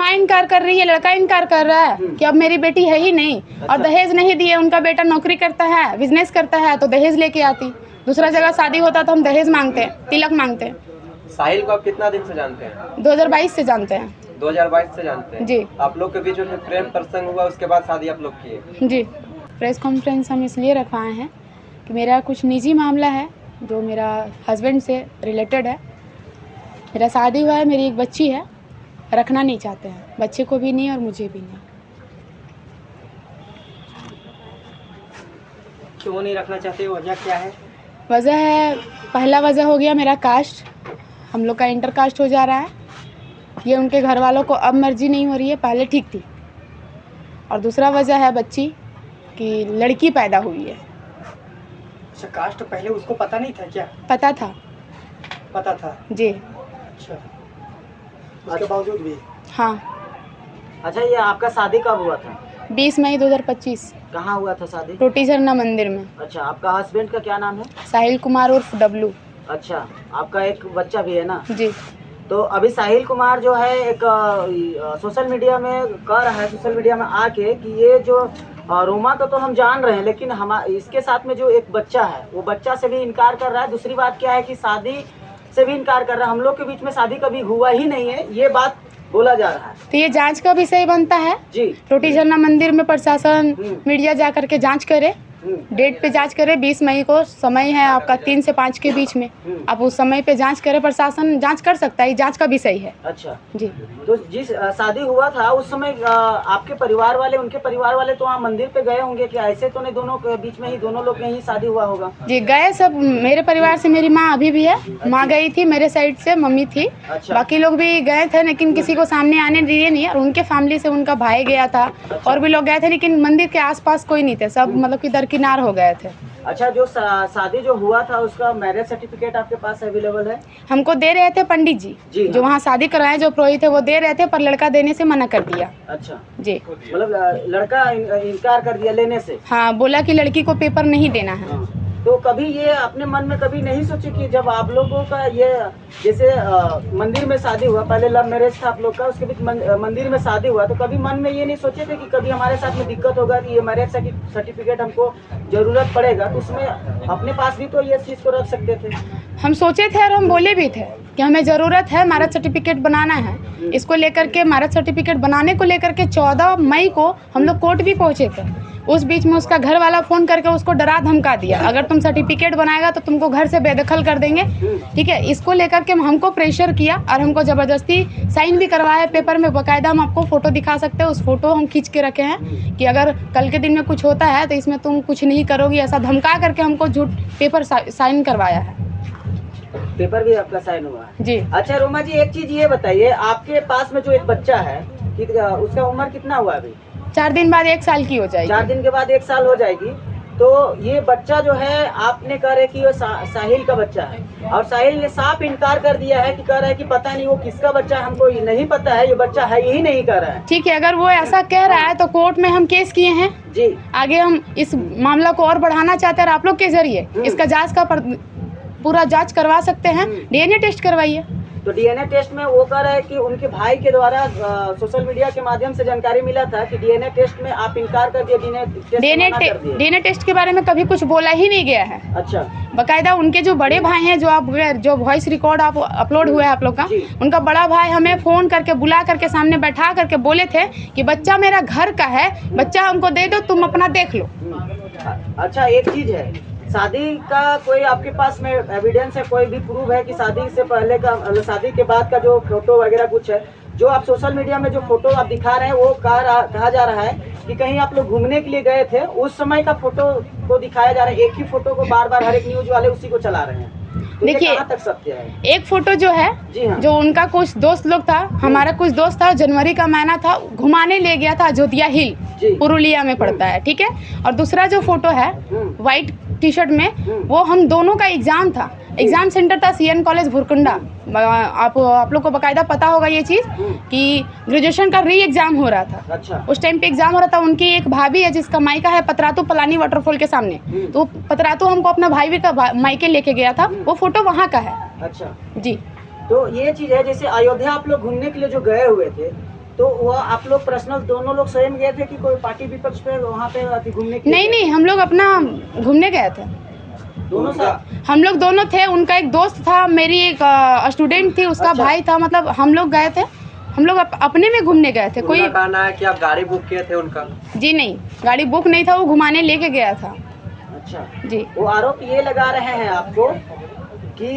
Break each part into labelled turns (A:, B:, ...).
A: माँ इनकार कर रही है, लड़का इनकार कर रहा है कि अब मेरी बेटी है ही नहीं। और दहेज नहीं दिए, उनका बेटा नौकरी करता है, बिजनेस करता है, तो दहेज लेके आती। दूसरा जगह शादी होता तो हम दहेज मांगते हैं, तिलक मांगते हैं।
B: साहिल को आप कितना दिन से जानते हैं?
A: 2022 से जानते हैं।
B: 2022 से जानते हैं
A: जी।
B: आप लोग के बीच में प्रेम प्रसंग हुआ, उसके बाद शादी आप लोग किए?
A: जी। प्रेस कॉन्फ्रेंस हम इसलिए रखवाए हैं कि मेरा कुछ निजी मामला है जो मेरा हस्बैंड से रिलेटेड है। मेरा शादी हुआ है, मेरी एक बच्ची है, रखना नहीं चाहते हैं, बच्चे को भी नहीं और मुझे भी नहीं।
C: क्यों नहीं रखना चाहते, वजह क्या है?
A: वजह है, पहला वजह हो गया मेरा कास्ट, हम लोग का इंटर कास्ट हो जा रहा है। ये उनके घर वालों को अब मर्जी नहीं हो रही है, पहले ठीक थी। और दूसरा वजह है बच्ची की लड़की पैदा हुई है।
C: अच्छा, कास्ट पहले उसको पता नहीं था क्या?
A: पता था।
C: पता था
A: जी।
C: अच्छा, उसके बावजूद भी?
A: हाँ।
D: अच्छा, ये आपका शादी कब हुआ था?
A: 20 मई 2025।
D: कहाँ हुआ था शादी?
A: रोटी झरना मंदिर में।
D: अच्छा, आपका हस्बैंड का क्या नाम है?
A: साहिल कुमार उर्फ डब्लू।
D: अच्छा, आपका एक बच्चा भी है ना?
A: जी।
D: तो अभी साहिल कुमार जो है एक सोशल मीडिया में कह रहा है, सोशल मीडिया में आके कि ये जो रोमा का तो हम जान रहे हैं, लेकिन हम इसके साथ में जो एक बच्चा है वो बच्चा से भी इनकार कर रहा है। दूसरी बात क्या है कि शादी से भी इनकार कर रहा है। हम लोग के बीच में शादी कभी हुआ ही नहीं है, ये बात बोला जा रहा है।
A: तो ये जांच का विषय बनता है
D: जी।
A: रोटी झरना मंदिर में प्रशासन मीडिया जा करके जांच करे, डेट पे जांच करे। 20 मई को समय है आपका 3 से 5 के बीच में, आप उस समय पे जांच करे, प्रशासन जांच कर सकता है, ये जांच का विषय है।
D: अच्छा
A: जी।
D: तो जिस शादी हुआ था उस समय आपके परिवार वाले, उनके परिवार वाले तो वहाँ मंदिर पे गए होंगे क्या? ऐसे तो नहीं दोनों के बीच में ही, दोनों लोग यही शादी हुआ होगा?
A: जी गए सब, मेरे परिवार से मेरी माँ अभी भी है, माँ गई थी, मेरे साइड से मम्मी थी।
D: अच्छा।
A: बाकी लोग भी गए थे, लेकिन किसी को सामने आने दिए नहीं। और उनके फैमिली से उनका भाई गया था और भी लोग गए थे, लेकिन मंदिर के आसपास कोई नहीं थे, सब मतलब कि दरकिनार हो गए थे।
D: अच्छा, जो शादी जो हुआ था उसका मैरिज सर्टिफिकेट आपके पास अवेलेबल है?
A: हमको दे रहे थे पंडित जी,
D: जी
A: जो वहाँ शादी कराए, जो पुरोहित है वो दे रहे थे, पर लड़का देने से मना कर दिया।
D: अच्छा
A: जी।
D: मतलब लड़का इनकार कर दिया लेने से?
A: हाँ, बोला कि लड़की को पेपर नहीं देना है।
D: हाँ। तो कभी ये अपने मन में कभी नहीं सोचे कि जब आप लोगों का ये जैसे मंदिर में शादी हुआ, पहले लव मैरिज था आप लोग का, उसके बीच मंदिर में शादी हुआ, तो कभी मन में ये नहीं सोचे थे कि कभी हमारे साथ में दिक्कत होगा कि ये मैरिज सर्टिफिकेट हमको जरूरत पड़ेगा, तो उसमें अपने पास भी तो ये चीज़ को रख सकते थे?
A: हम सोचे थे और हम बोले भी थे कि हमें ज़रूरत है, मैरिज सर्टिफिकेट बनाना है। इसको लेकर के, मैरिज सर्टिफिकेट बनाने को लेकर के 14 मई को हम लोग कोर्ट भी पहुँचे थे। उस बीच में उसका घर वाला फ़ोन करके उसको डरा धमका दिया, अगर तुम सर्टिफिकेट बनाएगा तो तुमको घर से बेदखल कर देंगे, ठीक है। इसको लेकर के हमको प्रेशर किया और हमको ज़बरदस्ती साइन भी करवाया पेपर में, बाकायदा हम आपको फ़ोटो दिखा सकते हैं, उस फोटो हम खींच के रखे हैं कि अगर कल के दिन में कुछ होता है तो इसमें तुम कुछ नहीं करोगी, ऐसा धमका करके हमको झूठ पेपर साइन करवाया है।
D: पेपर भी आपका साइन हुआ है?
A: जी।
D: अच्छा रोमा जी, एक चीज ये बताइए, आपके पास में जो एक बच्चा है उसका उम्र कितना हुआ अभी?
A: 4 दिन बाद 1 साल की हो जाएगी।
D: 4 दिन के बाद 1 साल हो जाएगी। तो ये बच्चा जो है आपने कह रहे कि ये साहिल का बच्चा है, और साहिल ने साफ इनकार कर दिया है कि कह रहा है कि पता नहीं वो किसका बच्चा है, हमको नहीं पता है, ये बच्चा है यही नहीं कह रहा है।
A: ठीक है, अगर वो ऐसा कह रहा है तो कोर्ट में हम केस किए हैं
D: जी।
A: आगे हम इस मामला को और बढ़ाना चाहते हैं, और आप लोग के जरिए इसका जांच का पूरा जांच करवा सकते हैं। डीएनए टेस्ट करवाइए।
D: तो डीएनए टेस्ट में वो कह रहा है कि उनके भाई के द्वारा सोशल मीडिया के माध्यम से जानकारी मिला था कि डीएनए टेस्ट में आप इनकार कर दिए,
A: डीएनए टेस्ट के बारे में कभी कुछ बोला ही नहीं गया है।
D: अच्छा।
A: बाकायदा उनके जो बड़े भाई हैं, जो वॉइस रिकॉर्ड आप अपलोड हुआ है आप लोग का, उनका बड़ा भाई हमें फ़ोन करके बुला करके सामने बैठा करके बोले थे कि बच्चा मेरा घर का है, बच्चा हमको दे दो, तुम अपना देख लो।
D: अच्छा, एक चीज़ है, शादी का कोई आपके पास में एविडेंस है, कोई भी प्रूफ है कि शादी से पहले का, शादी के बाद का जो फोटो वगैरह कुछ है, जो आप सोशल मीडिया में जो फोटो आप दिखा रहे हैं, वो कहा जा रहा है कि कहीं आप लोग घूमने के लिए गए थे, उस समय का फोटो को दिखाया जा रहा है। एक ही फोटो को बार बार हर एक न्यूज वाले उसी को चला रहे हैं।
A: देखिए,
D: कहाँ तक सत्य है?
A: एक फोटो जो है,
D: हाँ।
A: जो उनका कुछ दोस्त लोग था, हमारा कुछ दोस्त था, जनवरी का महीना था, घुमाने ले गया था अयोध्या हिल, पुरुलिया में पड़ता है, ठीक है। और दूसरा जो फोटो है व्हाइट टी शर्ट में, वो हम दोनों का एग्जाम था, एग्जाम सेंटर था सीएन कॉलेज भुरकुंडा। आप लोग को बाकायदा पता होगा ये चीज़ कि ग्रेजुएशन का री एग्जाम हो रहा था।
D: अच्छा।
A: उस टाइम पे एग्जाम हो रहा था। उनकी एक भाभी है जिसका मायका है पतरातू पलानी वाटरफॉल के सामने, तो पतरातू हमको अपना भाई भी का मायके लेके गया था, वो फोटो वहाँ का है।
D: अच्छा
A: जी।
D: तो ये चीज़ है, जैसे अयोध्या आप लोग घूमने के लिए जो गए हुए थे, तो वह आप लोग पर्सनल दोनों लोग स्वयं गए थे कि कोई पार्टी विपक्ष पे वहाँ पे अति घूमने के लिए
A: नहीं नहीं, हम लोग अपना घूमने गए थे,
D: दोनों साथ?
A: हम लोग दोनों थे। उनका एक दोस्त था, मेरी एक स्टूडेंट थी, उसका
D: अच्छा।
A: भाई था, मतलब हम लोग गए थे, हम लोग अपने में घूमने गए थे। कोई
B: उनका कहना है कि आप गाड़ी बुक किए थे उनका।
A: जी नहीं, गाड़ी बुक नहीं था, वो घुमाने लेके गया था।
D: अच्छा,
A: जी
D: वो आरोप ये लगा रहे हैं आपको कि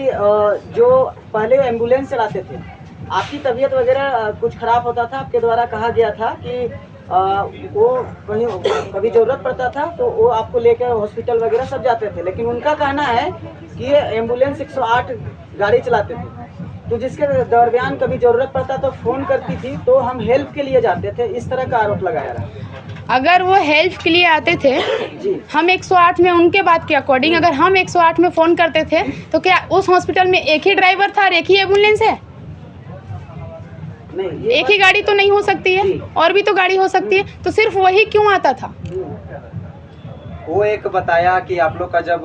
D: जो पहले एम्बुलेंस चलाते थे, आपकी तबीयत वगैरह कुछ खराब होता था, आपके द्वारा कहा गया था कि वो कहीं कभी जरूरत पड़ता था तो वो आपको लेकर हॉस्पिटल वगैरह सब जाते थे, लेकिन उनका कहना है कि ये एम्बुलेंस 108 गाड़ी चलाते थे, तो जिसके दरमियान कभी जरूरत पड़ता तो फ़ोन करती थी, तो हम हेल्प के लिए जाते थे, इस तरह का आरोप लगाया रहा।
A: अगर वो हेल्प के लिए आते थे,
D: जी
A: हम 108 में उनके बात के अकॉर्डिंग अगर हम 108 में फ़ोन करते थे तो क्या उस हॉस्पिटल में एक ही ड्राइवर था और एक ही एम्बुलेंस है?
D: नहीं, ये
A: एक ही गाड़ी तो नहीं हो सकती है, और भी तो गाड़ी हो सकती है, तो सिर्फ वही क्यों आता था?
B: वो एक बताया कि आप लोग का जब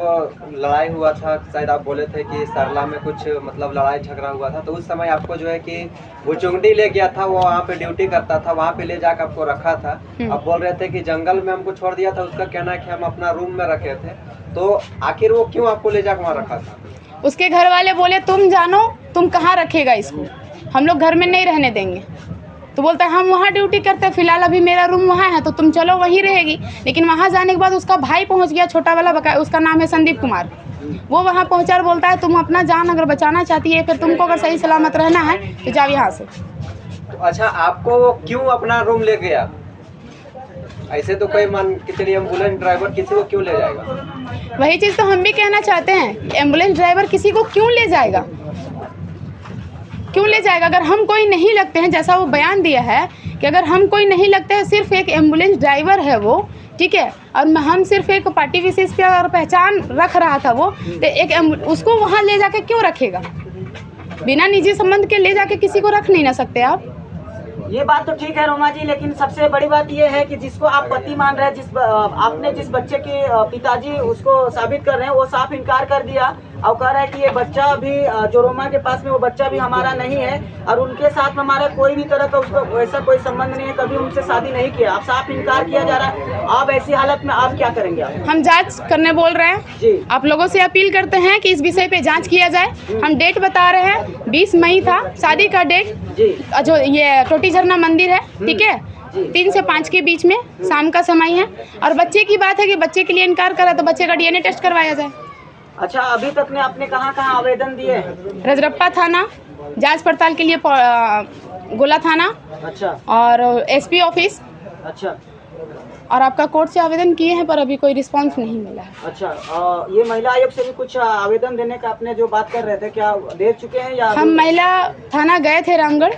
B: लड़ाई हुआ था, शायद आप बोले थे कि सरला में कुछ मतलब लड़ाई झगड़ा हुआ था, तो उस समय आपको जो है कि वो चुंगडी ले गया था, वो वहाँ पे ड्यूटी करता था, वहाँ पे ले जाकर आपको रखा था। आप बोल रहे थे कि जंगल में हमको छोड़ दिया था, उसका कहना है कि हम अपना रूम में रखे थे, तो आखिर वो क्यों आपको ले जाकर वहाँ रखा था?
A: उसके घर वाले बोले तुम जानो, तुम कहाँ रखेगा इसको, हम लोग घर में नहीं रहने देंगे। तो बोलता है हम वहाँ ड्यूटी करते हैं, फिलहाल अभी मेरा रूम वहाँ है, तो तुम चलो वहीं रहेगी। लेकिन वहाँ जाने के बाद उसका भाई पहुँच गया, छोटा वाला बका, उसका नाम है संदीप कुमार। वो वहाँ पहुँचा और बोलता है तुम अपना जान अगर बचाना चाहती है, फिर तुमको अगर सही सलामत रहना है तो जाओ यहाँ से।
B: तो अच्छा, आपको वो क्यों अपना रूम ले गया? ऐसे तो कोई मान के चलिए एम्बुलेंस ड्राइवर किसी को क्यों ले जाएगा?
A: वही चीज़ तो हम भी कहना चाहते हैं, एम्बुलेंस ड्राइवर किसी को क्यों ले जाएगा, क्यों ले जाएगा? अगर हम कोई नहीं लगते हैं, जैसा वो बयान दिया है कि अगर हम कोई नहीं लगते हैं, सिर्फ एक एम्बुलेंस ड्राइवर है वो, ठीक है, और हम सिर्फ एक पार्टी विशेष पे अगर पहचान रख रहा था वो, तो एक उसको वहाँ ले जाके क्यों रखेगा? बिना निजी संबंध के ले जाके किसी को रख नहीं ना सकते आप।
D: ये बात तो ठीक है रोमा जी, लेकिन सबसे बड़ी बात ये है कि जिसको आप पति मान रहे हैं, आपने जिस बच्चे के पिताजी उसको साबित कर रहे हैं, वो साफ इनकार कर दिया और कह रहा है कि ये बच्चा भी जो रोमा के पास में वो बच्चा भी हमारा नहीं है, और उनके साथ में हमारा कोई भी तरह का उसको वैसा कोई संबंध नहीं है, कभी उनसे शादी नहीं किया। आप साफ इनकार किया जा रहा है, आप ऐसी हालत में आप क्या करेंगे? आप
A: हम जांच करने बोल रहे हैं
D: जी,
A: आप लोगों से अपील करते हैं कि इस विषय पे जांच किया जाए। हम डेट बता रहे हैं, 20 मई था शादी का डेट,
D: जी,
A: जो ये टोटी झरना मंदिर है, ठीक है, 3 से 5 के बीच में शाम का समय है। और बच्चे की बात है कि बच्चे के लिए इनकार करा तो बच्चे का DNA टेस्ट करवाया जाए।
D: अच्छा, अभी तक ने आपने कहाँ आवेदन दिए हैं?
A: रजरप्पा थाना, जांच पड़ताल के लिए गोला थाना,
D: अच्छा
A: और SP ऑफिस,
D: अच्छा
A: और आपका कोर्ट से आवेदन किए हैं, पर अभी कोई रिस्पांस नहीं मिला है।
D: अच्छा, ये महिला आयोग से भी कुछ आवेदन देने का आपने जो बात कर रहे थे, क्या दे चुके हैं या
A: हम महिला थाना गए थे रामगढ़,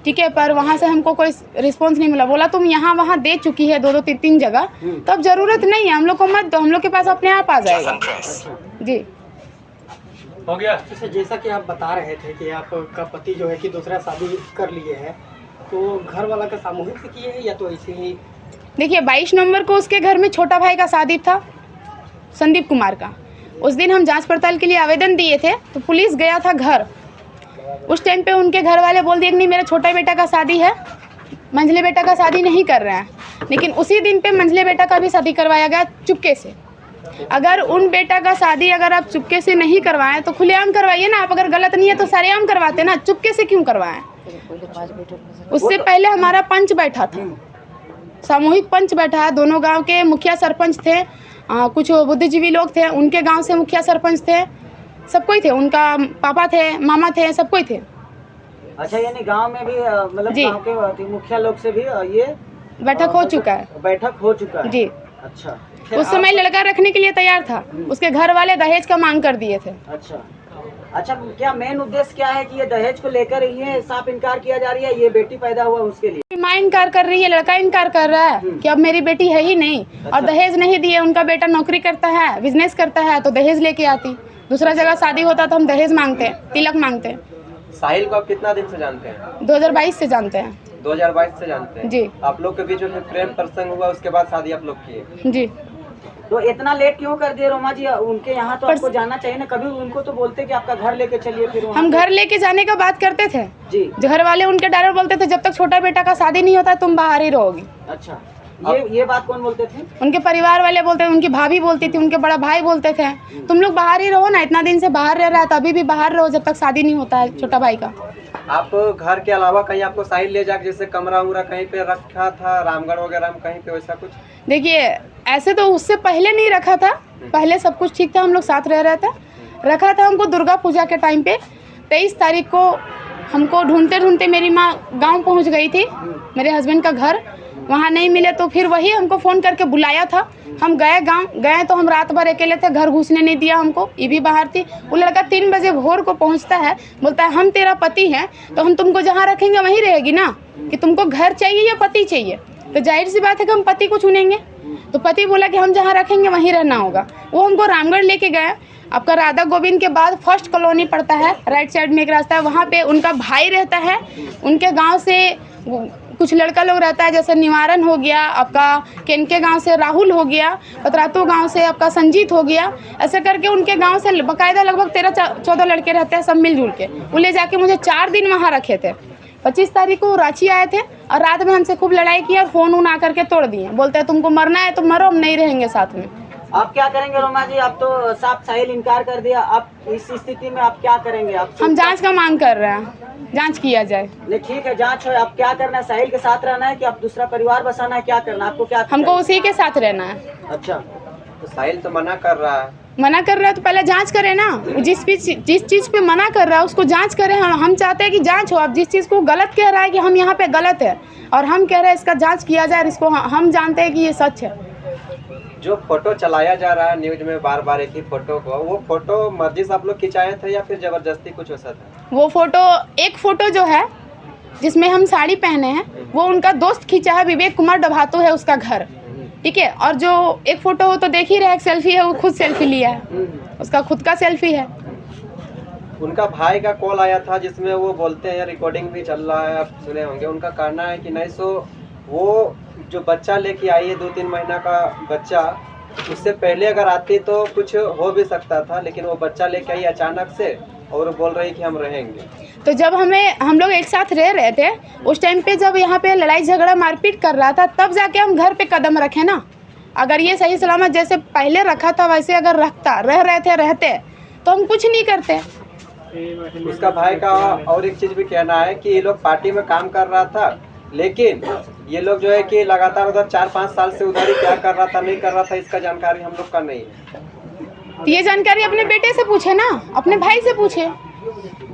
A: ठीक है, पर वहाँ से हमको कोई रिस्पांस नहीं मिला। बोला तुम यहाँ वहाँ दे चुकी है 2-2 3-3 जगह, तो अब जरूरत नहीं है, हम लोग को मत दो, हम लोग के पास अपने आप आ जाएगा। जी
C: हो गया। जैसा कि आप बता रहे थे कि आपका पति जो है कि दूसरा शादी कर लिए है, तो घर वाला का सामूहिक से किए है या तो ऐसे ही?
A: देखिए 22 नवंबर को उसके घर में छोटा भाई का शादी था, संदीप कुमार का। उस दिन हम जांच पड़ताल के लिए आवेदन दिए थे, तो पुलिस गया था घर। उस टाइम पे उनके घर वाले बोल दिए कि नहीं मेरा छोटा बेटा का शादी है, मंझले बेटा का शादी नहीं कर रहे हैं। लेकिन उसी दिन पे मंझले बेटा का भी शादी करवाया गया चुपके से। अगर उन बेटा का शादी अगर आप चुपके से नहीं करवाएं तो खुलेआम करवाइए ना। आप अगर गलत नहीं है तो सरेआम करवाते ना, चुपके से क्यों करवाएं? उससे पहले हमारा पंच बैठा था, सामूहिक पंच बैठा है, दोनों गांव के मुखिया सरपंच थे, कुछ बुद्धिजीवी लोग थे, उनके गांव से मुखिया सरपंच थे, सब कोई थे, उनका पापा थे, मामा थे, सब कोई थे।
D: अच्छा, यानी गांव में भी मतलब
A: जी।
D: गांव के मुखिया लोग से भी ये
A: बैठक हो चुका है।
D: बैठक हो चुका है
A: जी,
D: अच्छा,
A: उस समय लड़का रखने के लिए तैयार था, उसके घर वाले दहेज का मांग कर दिए थे।
D: अच्छा अच्छा, क्या मेन उद्देश्य क्या है कि ये दहेज को लेकर ये साफ इनकार किया जा रही है? ये बेटी पैदा हुआ उसके लिए
A: माँ इनकार कर रही है, लड़का इनकार कर रहा है कि अब मेरी बेटी है ही नहीं, और दहेज नहीं दिए। उनका बेटा नौकरी करता है, बिजनेस करता है, तो दहेज लेके आती। दूसरा जगह शादी होता तो हम दहेज मांगते, तिलक मांगते।
B: साहिल को आप कितना दिन से जानते हैं?
A: 2022 से जानते हैं।
B: 2022 से जानते हैं
A: जी।
B: आप लोग के बीच में प्रेम प्रसंग हुआ, उसके बाद शादी आप लोग किए?
A: जी।
D: तो इतना लेट क्यों कर दिए रोमा जी? उनके यहाँ तो आपको जाना चाहिए ना, कभी उनको तो बोलते कि आपका घर लेके चलिए। फिर वहाँ
A: हम घर लेके जाने का बात करते थे
D: जी।
A: घर वाले उनके डायरेक्ट बोलते थे जब तक छोटा बेटा का शादी नहीं होता तुम बाहर ही रहोगी।
D: अच्छा, ये बात कौन बोलते थे?
A: उनके परिवार वाले बोलते थे, उनकी भाभी बोलती थी, उनके बड़ा भाई बोलते थे तुम लोग बाहर ही रहो ना, इतना दिन से बाहर रह रहा है तो अभी भी बाहर रहो जब तक शादी नहीं होता है छोटा भाई का।
B: आप घर के अलावा कहीं आपको साहिल ले जाकर जैसे कमरा उमरा कहीं पे रखा था रामगढ़ वगैरह में कहीं पे वैसा कुछ?
A: देखिए ऐसे तो उससे पहले नहीं रखा था, पहले सब कुछ ठीक था, हम लोग साथ रह रहे थे। रखा था हमको दुर्गा पूजा के टाइम पे 23 तारीख को हमको ढूंढते ढूंढते मेरी माँ गांव पहुंच गई थी, मेरे हस्बैंड का घर वहाँ नहीं मिले तो फिर वही हमको फ़ोन करके बुलाया था। हम गए गांव, गए तो हम रात भर अकेले थे, घर घुसने नहीं दिया हमको, ये भी बाहर थी। वो लड़का 3 बजे भोर को पहुंचता है, बोलता है हम तेरा पति हैं तो हम तुमको जहाँ रखेंगे वहीं रहेगी ना, कि तुमको घर चाहिए या पति चाहिए? तो जाहिर सी बात है कि हम पति को चुनेंगे। तो पति बोला कि हम जहाँ रखेंगे वहीं रहना होगा। वो हमको रामगढ़ लेके गए। आपका राधा गोविंद के बाद फर्स्ट कॉलोनी पड़ता है, राइट साइड में एक रास्ता है, वहाँ पे उनका भाई रहता है। उनके गांव से कुछ लड़का लोग रहता है, जैसे निवारण हो गया, आपका केनके गांव से राहुल हो गया, पतरातू गांव से आपका संजीत हो गया, ऐसे करके उनके गांव से बाकायदा लगभग 13-14 लड़के रहते हैं, सब मिलजुल के। वो ले जाके मुझे 4 दिन वहाँ रखे थे। 25 तारीख को रांची आए थे और रात में हमसे खूब लड़ाई की और फ़ोन उन आकर के तोड़ दिए। बोलते हैं तुमको मरना है तो मरो, हम नहीं रहेंगे साथ में।
D: आप क्या करेंगे रोमा जी? आप तो साफ साहिल इनकार कर दिया, आप इस स्थिति में आप क्या करेंगे? आप
A: हम जांच का मांग कर रहे हैं, जांच किया जाए।
D: नहीं ठीक है, जांच हो। आप क्या करना है? साहिल के साथ रहना है कि आप दूसरा परिवार बसाना है? क्या करना है आपको? क्या
A: हमको उसी के साथ रहना है।
D: अच्छा,
B: तो साहिल तो मना कर रहा है।
A: मना कर रहा है तो पहले जांच करें ना। जिस चीज़ पे मना कर रहा है उसको जांच करें। हम चाहते हैं कि जांच हो। अब जिस चीज़ को गलत कह रहा है कि हम यहाँ पे गलत है और हम कह रहे हैं इसका जांच किया जाए, इसको हम जानते हैं कि ये सच है।
B: जो फोटो चलाया जा रहा है न्यूज में बार बार एक ही फोटो को, वो फोटो मर्जी से आप लोग खिंचाए थे या फिर जबरदस्ती कुछ वैसा था?
A: वो फोटो, एक फोटो जो है जिसमें हम साड़ी पहने हैं, वो उनका दोस्त खींचा है, विवेक कुमार डभातो है उसका घर, ठीक है। और जो एक फोटो हो तो देख ही रहे, एक सेल्फी है, वो खुद सेल्फी लिया है, उसका खुद का सेल्फी है।
B: उनका भाई का कॉल आया था जिसमें वो बोलते हैं, रिकॉर्डिंग भी चल रहा है, आप सुने होंगे। उनका कहना है कि नहीं सो वो जो बच्चा लेके आई है 2-3 महीना का बच्चा, उससे पहले अगर आती तो कुछ हो भी सकता था, लेकिन वो बच्चा लेके आई अचानक से और बोल रही कि हम रहेंगे।
A: तो जब हम लोग एक साथ रह रहे थे उस टाइम पे जब यहाँ पे लड़ाई झगड़ा मारपीट कर रहा था तब जाके हम घर पे कदम रखे ना। अगर ये सही सलामत जैसे पहले रखा था वैसे अगर रहते तो हम कुछ नहीं करते।
B: उसका भाई का और एक चीज भी कहना है कि ये लोग पार्टी में काम कर रहा था, लेकिन ये लोग जो है कि लगातार उधर 4-5 साल से उधर ही क्या कर रहा था नहीं कर रहा था इसका जानकारी हम लोग का नहीं है।
A: ये जानकारी अपने बेटे से पूछे ना, अपने भाई से पूछे।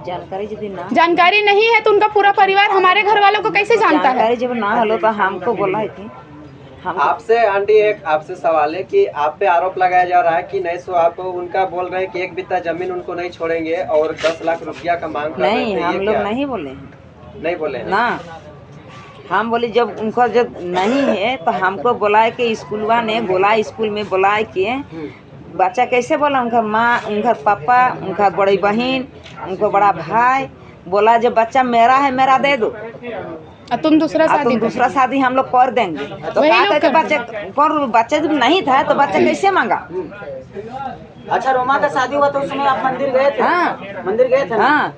A: जानकारी नहीं है तो उनका पूरा परिवार हमारे घर वालों को कैसे जानता है?
E: जब ना हलो तो हमको बोला थी।
B: आपसे आंटी एक आपसे सवाल है कि आप पे आरोप लगाया जा रहा है कि नहीं सो आप उनका बोल रहे हैं कि 1 बित्ता जमीन उनको नहीं छोड़ेंगे और 10 लाख रुपया का मांग कर रहे थे।
E: नहीं, हम लोग नहीं बोले हैं।
B: नहीं बोले हैं
E: ना, हम बोले जब उनका जब नहीं है तो हमको बुलाए के स्कूलवा ने बोला, स्कूल में बुलाए के बच्चा कैसे बोला, उनका माँ, उनका पापा, उनका बड़ी बहन, उनका बड़ा भाई बोला जब बच्चा मेरा है मेरा दे दो,
A: तुम दूसरा
E: शादी हम लोग कर देंगे। तो बच्चा जब नहीं था तो बच्चा कैसे मांगा?
D: अच्छा, रोमा का शादी हुआ तो उस समय आप मंदिर गए थे?
E: हाँ,
D: मंदिर गए थे।
E: हाँ,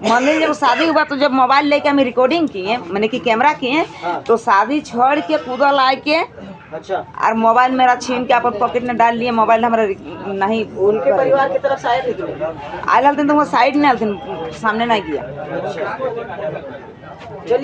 E: मंदिर जब शादी हुआ तो जब मोबाइल लेके हमें रिकॉर्डिंग किए, मैंने कि कैमरा किए, तो शादी छोड़ के कूदा लाए के,
D: अच्छा,
E: और मोबाइल मेरा छीन के अपन पॉकेट में डाल लिए। मोबाइल हमारा नहीं,
D: उनके परिवार की तरफ से आए थे?
E: आए तो वो साइड में आए थे, सामने नहीं किया।
D: चलिए।